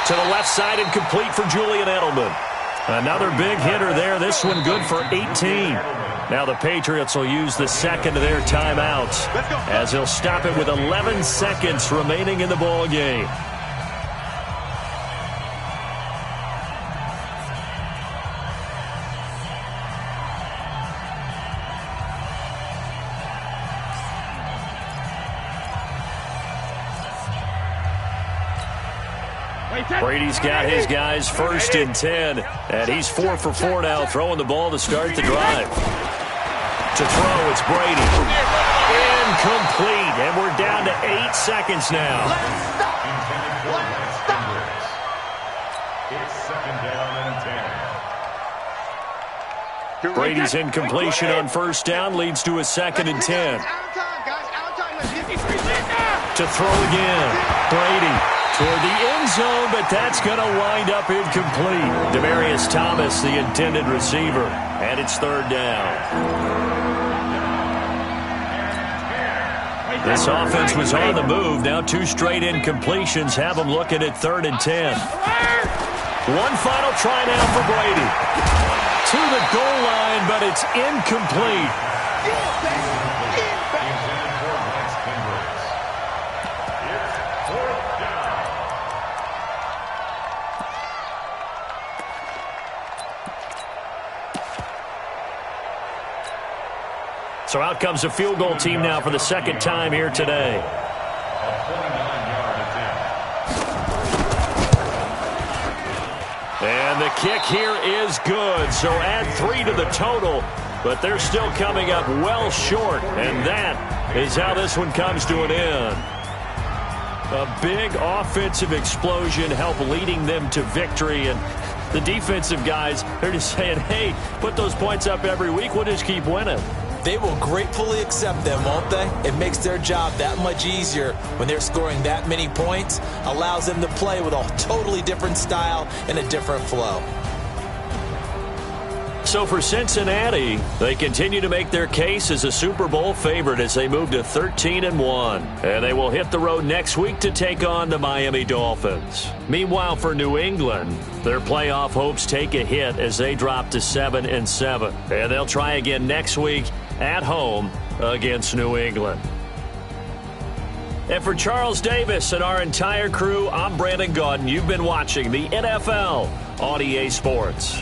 Speaker 2: To the left side and complete for Julian Edelman. Another big hitter there. This one good for 18. Now the Patriots will use the second of their timeouts, as they'll stop it with 11 seconds remaining in the ball game. Brady's got his guys 1st and 10, and he's 4 for 4 now, throwing the ball to start the drive. To throw, it's Brady. Incomplete, and we're down to 8 seconds now.
Speaker 3: It's 2nd down and 10.
Speaker 2: Brady's incompletion on 1st down leads to a 2nd and 10. To throw again, Brady toward the end zone, but that's going to wind up incomplete. Demaryius Thomas, the intended receiver, and it's 3rd down. This offense was on the move. Now 2 straight incompletions have them looking at 3rd and 10. One final try now for Brady. To the goal line, but it's incomplete. So out comes the field goal team now for the 2nd time here today. And the kick here is good. So add 3 to the total, but they're still coming up well short. And that is how this one comes to an end. A big offensive explosion helped leading them to victory. And the defensive guys, they're just saying, hey, put those points up every week. We'll just keep winning.
Speaker 4: They will gratefully accept them, won't they? It makes their job that much easier when they're scoring that many points. Allows them to play with a totally different style and a different flow.
Speaker 2: So for Cincinnati, they continue to make their case as a Super Bowl favorite as they move to 13-1. And they will hit the road next week to take on the Miami Dolphins. Meanwhile, for New England, their playoff hopes take a hit as they drop to 7-7. And they'll try again next week at home against New England. And for Charles Davis and our entire crew, I'm Brandon Gaudin. You've been watching the NFL on EA Sports.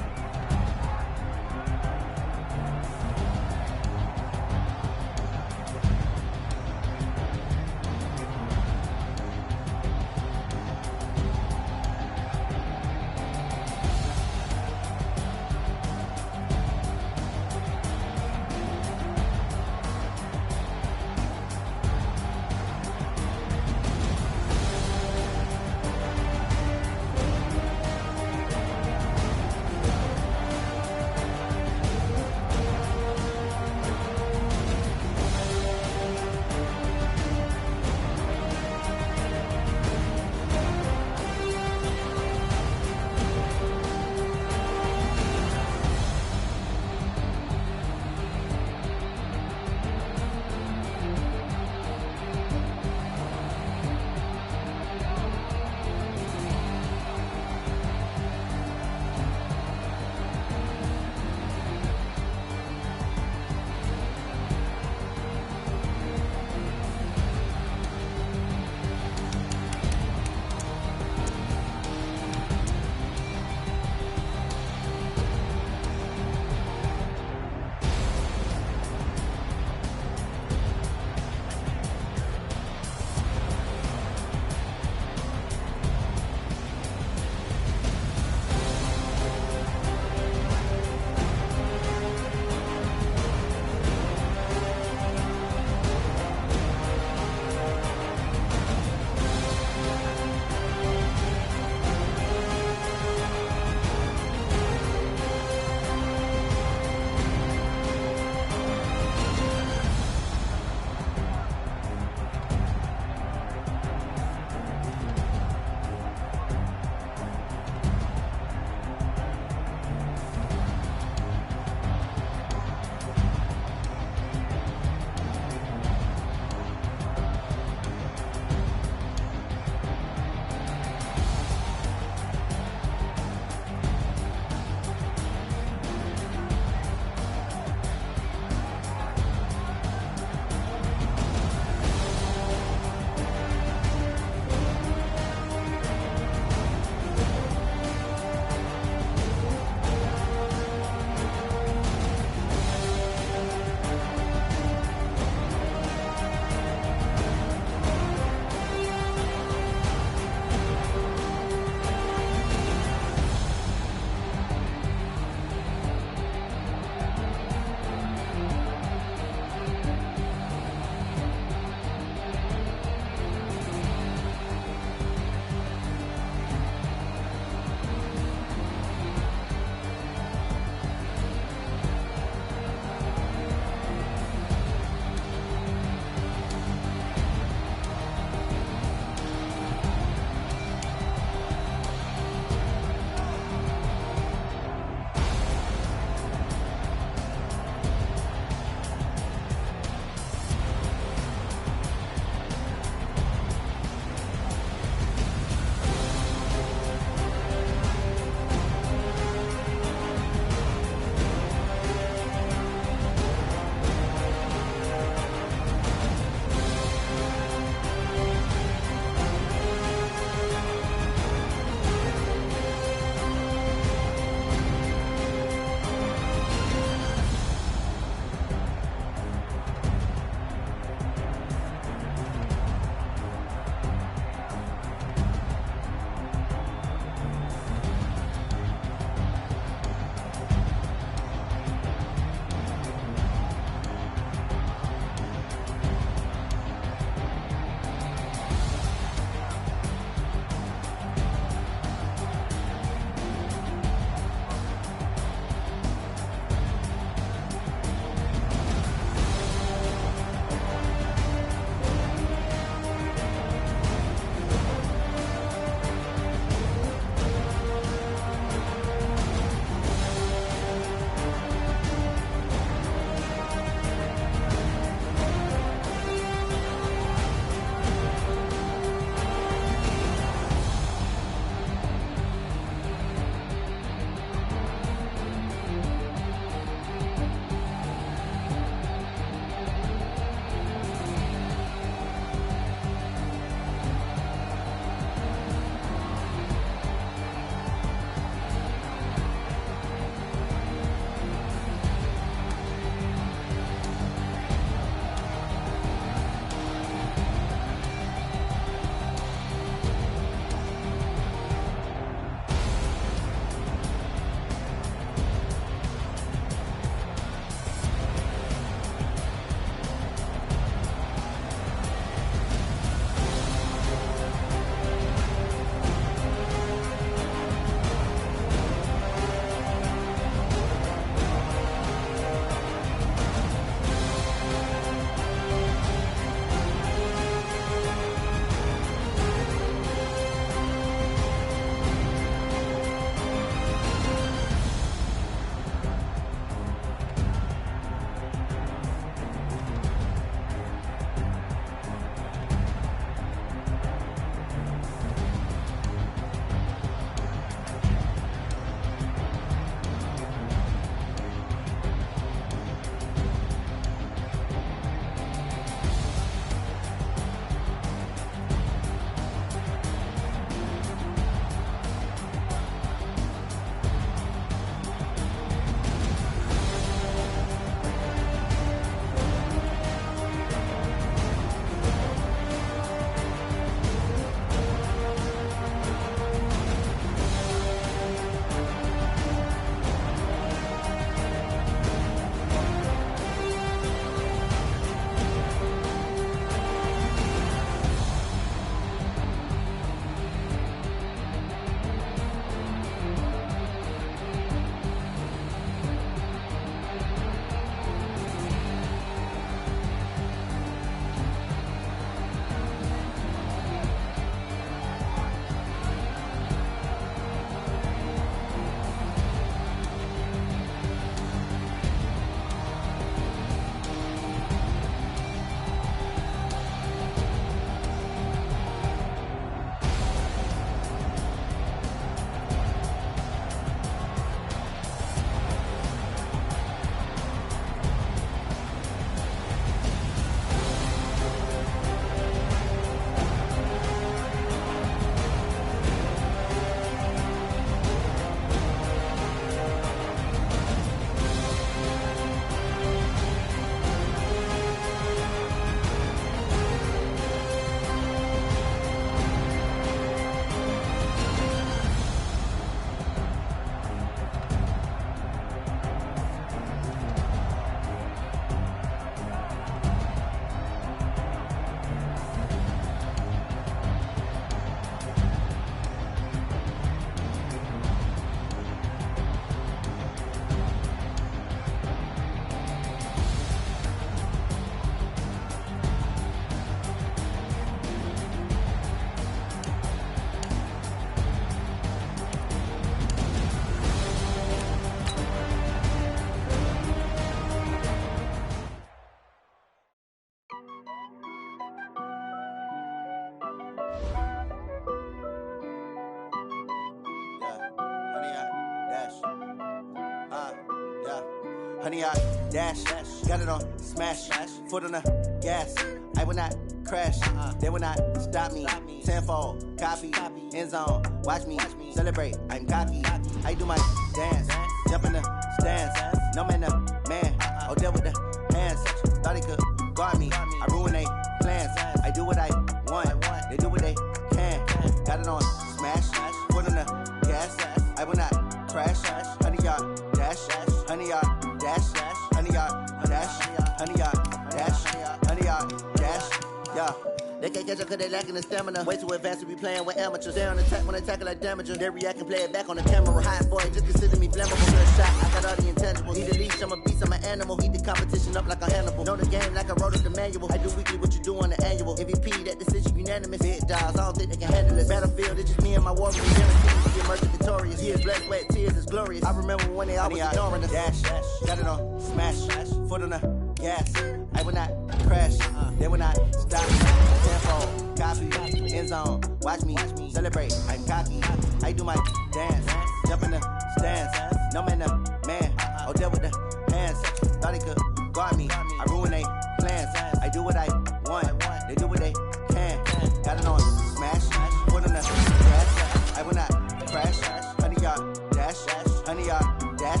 Speaker 7: 100-yard dash. Got it on smash. Foot on the gas. I will not crash. They will not stop me. Tenfold, copy, end zone. Watch me celebrate. I'm cocky. I do my dance. Jump in the stands. No man, the man. Oh, deal with the hands. Thought he could guard me. I ruin they plans. I do what I want. They do what they can. Got it on smash. Foot on the gas. I will not crash. 100-yard dash. 100-yard dash. 100-yard dash. 100-yard dash. 100-yard dash. Yeah. They can't catch up cause they lacking the stamina. Way too advanced to be playing with amateurs. They on attack when they tackle like damager. They react and play it back on the camera. Hot boy, just consider me flammable. Good shot, I got all the intangibles. Need a leash, I'm a beast, I'm an animal. Heat the competition up like a Hannibal. Know the game like I wrote up the manual. I do weekly what you do on the annual. MVP, that decision unanimous. Big dials, I don't think they can handle it. Battlefield, it's just me and my warrior. Guaranteed to be emerging victorious. Years, blood, sweat, tears, is glorious. I remember when they always ignoring us. Dash, got it on smash. Foot on the gas. I will not crash. They will not stop me. Tenfold, copy, end zone. Watch me celebrate. I'm cocky. I do my dance. Jump in the stands. No man, the man. Oh, deal with the hands. Thought he could guard me. I ruin they plans. I do what I want. They do what they can. Got it on smash. Foot on the gas. I will not crash. 100-yard dash. 100-yard dash.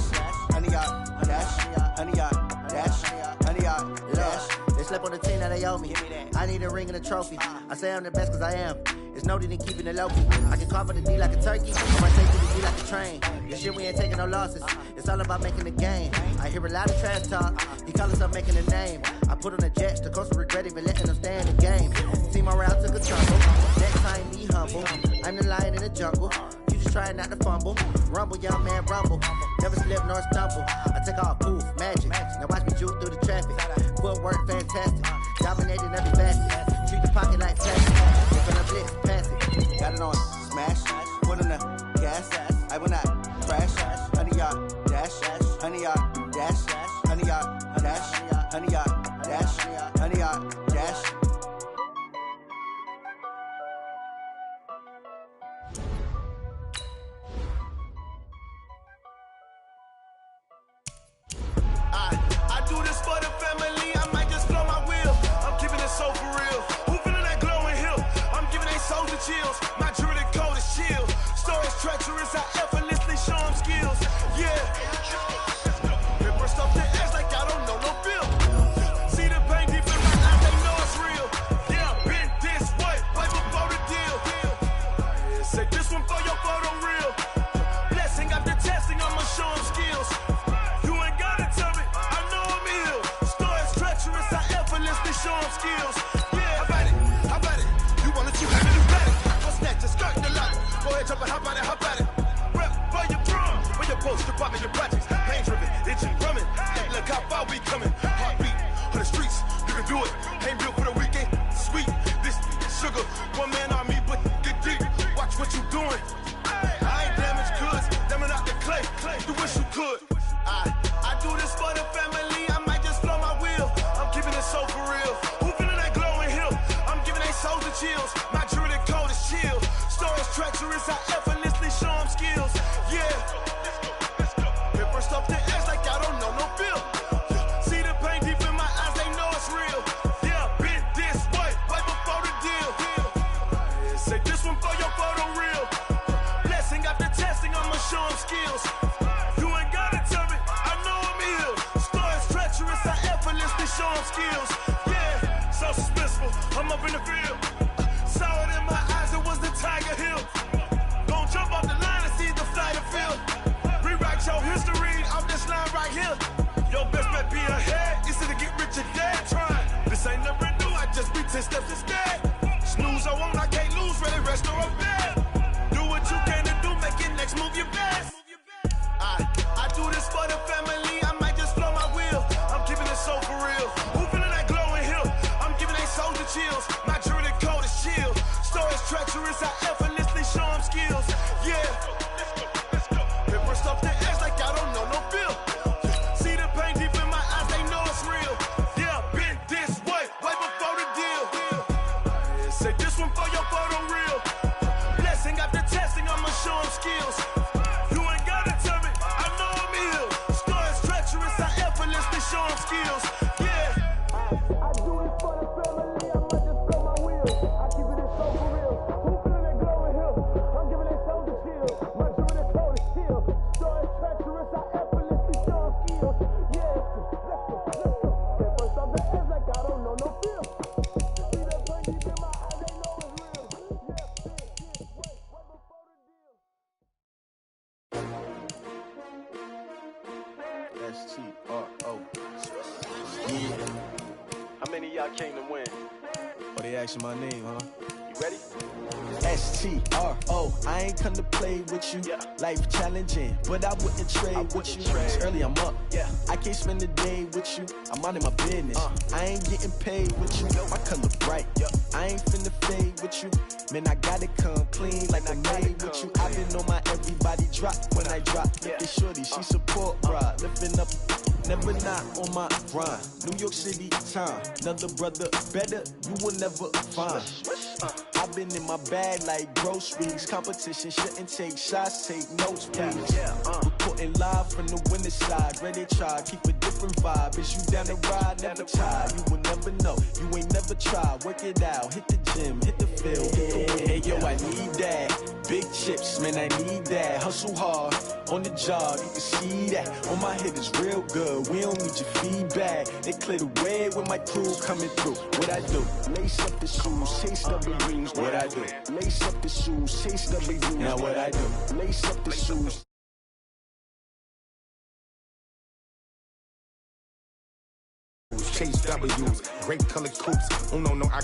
Speaker 7: 100-yard dash. 100-yard dash. 100-yard dash. They slept on the team that they owe me. I need a ring and a trophy. I say I'm the best cause I am. It's no need in keeping it low key. I can carve for the D like a turkey. I might take to the D like a train. This shit we ain't taking no losses. It's all about making the game. I hear a lot of trash talk. He call us up making a name. I put on the jets. The coach will regret even letting them stay in the game. Team around took a tumble. Next time be humble. I'm the lion in the jungle. You just trying not to fumble. Rumble, young man, rumble. Never slip nor stumble. I take off poof, magic. Now watch me juke through the traffic. Footwork fantastic. Dominating every basket. Treat the pocket like plastic. If on a blitz, pass it. Got it on smash. Foot on the gas. I will not crash. 100-yard dash. 100-yard dash. 100-yard dash. 100-yard dash. 100-yard dash.
Speaker 8: I do this for the family. I might just blow my wheel. I'm keeping it so for real. Who feeling that glowing hill? I'm giving they soldier chills. My jewelry code is chill. Stories treacherous. I effortlessly show them skills. Yeah. Paper stuff the edge like I don't know no feel. See the pain deep in my eyes. They know it's real. Yeah, been this way before the deal. Say this one for your photo real. Blessing after testing. I'ma show them skills. Show them skills. Yeah, how about it? You want it, you have it, you got it. Go snatch it, skirt the lot. Go ahead, jump it, how about it? Rep for your drum. Where your post, your popping, your projects. Pain driven, itching, drumming. Hey, look how far we coming. Heartbeat on the streets, you can do it. Ain't built for the weekend. Sweet, this sugar. One man army, but get deep. Watch what you doing. I ain't damaged goods, damn out the clay. You wish you could. I do this for the family. I might just blow my wheel. I'm keeping it so for real. Who feeling that glowing hill? I'm giving they soldier chills. My jewelry code is chill. Stories treacherous. I effortlessly show them skills. Yeah. Paper stuff the edge like I don't know no feel. See the pain deep in my eyes. They know it's real. Yeah, been this way before the deal. Say this one for your photo real. Blessing after testing. I'ma show them skills. You ain't gotta tell me. I know I'm ill. Stories treacherous. I effortlessly show them skills. Yeah, so suspenseful. I'm up in the field. Saw it in my eyes. It was the Tiger Hill. Gon' jump off the line and see the flight of field. Rewrite your history off this line right here. Your best bet be ahead. It's to get rich or dead. Trying. This ain't never new. I just be 10 steps instead. Snooze I won't. I can't lose. Ready, rest or bed. Do what you can to do. Make it next move your best. I do this for the family. I might just blow my wheel. I'm keeping it so for real. Who feeling that glowing hill? I'm giving they soldier chills. My jewelry code is chill. Stories treacherous. I effortlessly show them skills. Yeah. Paper stuff the edge like I don't know no feel. See the pain deep in my eyes. They know it's real. Yeah, been this way before the deal. Say this one for your photo real. Blessing after testing. I'ma show them skills. You ain't gotta tell me. I know I'm ill. Stories treacherous. I effortlessly
Speaker 9: they asking my name, huh? You ready? S-T-R-O, I ain't come to play with you. Life challenging, but I wouldn't trade with you. It's early, I'm up. I can't spend the day with you. I'm minding my business. I ain't getting paid with you. My color bright. I ain't finna fade with you. Man, I gotta come clean like I'm made with you. I've been on my everybody drop when I drop. It's shorty, she support ride. Lifting up, never not on my grind. New York City time. Another brother better, you will never find. I've been in my bag like groceries. Competition shouldn't take shots, take notes, please. Reporting live from the winter side. Ready to try, keep a different vibe. Is you down the ride, never try. You will never know, you ain't never tried. Work it out, hit the gym, hit the field, hit the wind. Hey yo, I need that. Big chips, man, I need that. Hustle hard, on the job, you can see that. On my head is real good, we don't need your feedback. They clear the way with my crew coming through. What I do? Lace up the shoes, chase W's. What I do? Lace up the shoes, chase W's. Now what I do? Lace up the shoes.
Speaker 10: Chase W's, great color coupes. Oh no, I